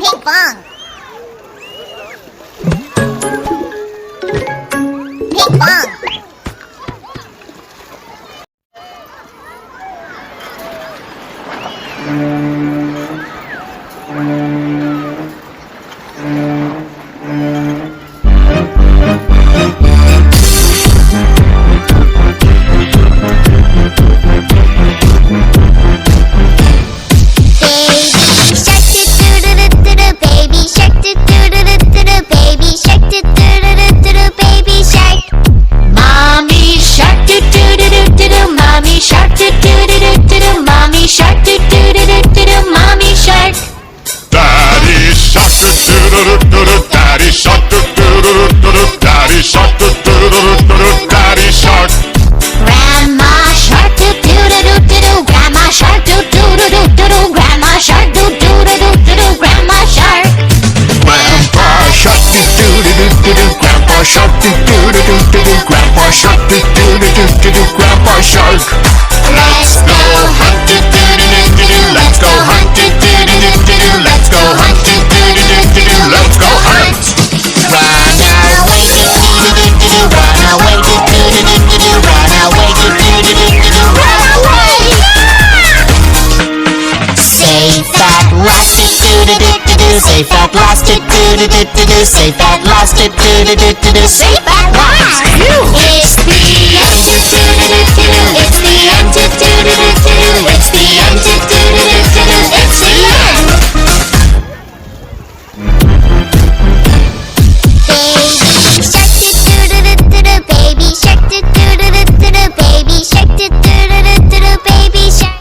Ping pong. Ping pong. Daddy shark, do-do-do-do-do. Daddy shark, do-do-do-do-do. Daddy shark. Grandma shark, do-do-do-do-do. Grandma shark, do-do-do-do-do. Grandma shark, do-do-do-do-do. Grandma shark. Grandpa shark, do-do-do-do-do. Grandpa shark, do-do-do-do-do. Grandpa shark, do-do-do-do-do. Grandpa shark. Let's go hunt, do-do-do-do-do. Let's go hunt, do-do-do-do-do. Let's go hunt, do-do-do-do-do. Let's go hunt. Run away, do-do-do-do-do. Run away, do-do-do-do-do. Run away, do-do-do-do-do. Run away. Safe at last, do-do-do-do-do. Safe at last, do-do-do-do-do. Safe at last, do-do-do-do-do. Safe at last. It's the end, do-do-do-do-do. It's the end, do-do-do-do-do. It's the end, do-do-do-do-do. It's the end. Baby shark, do-do-do-do-do. Baby shark, do-do-do-do-do. Baby shark, do-do-do-do-do. Baby shark.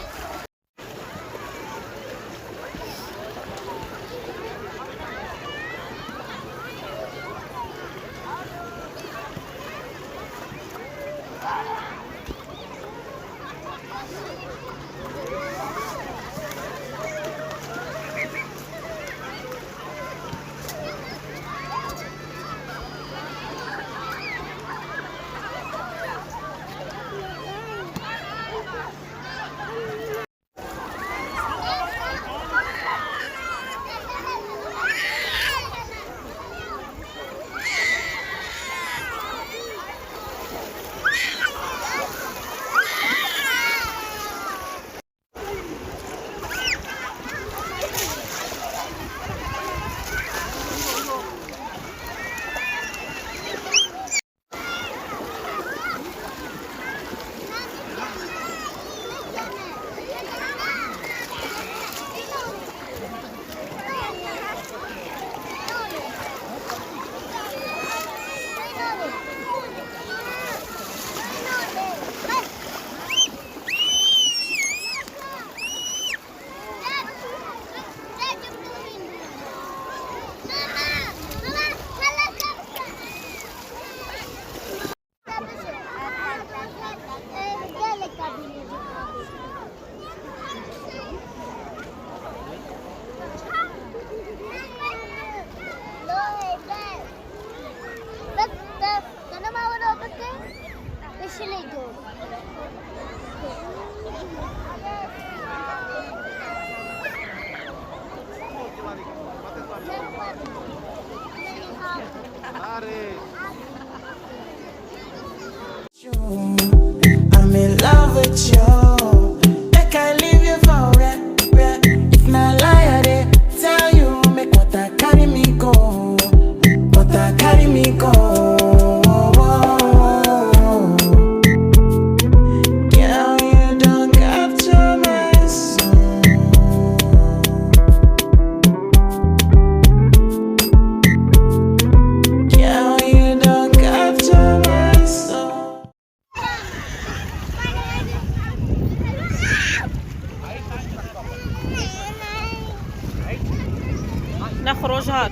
I'm in love with you. Make I leave you for red. If not lie, I dey tell you. Make water carry me go. Water carry me go. Girl, you don't capture my soul. Girl, you don't capture my soul. نخرج هات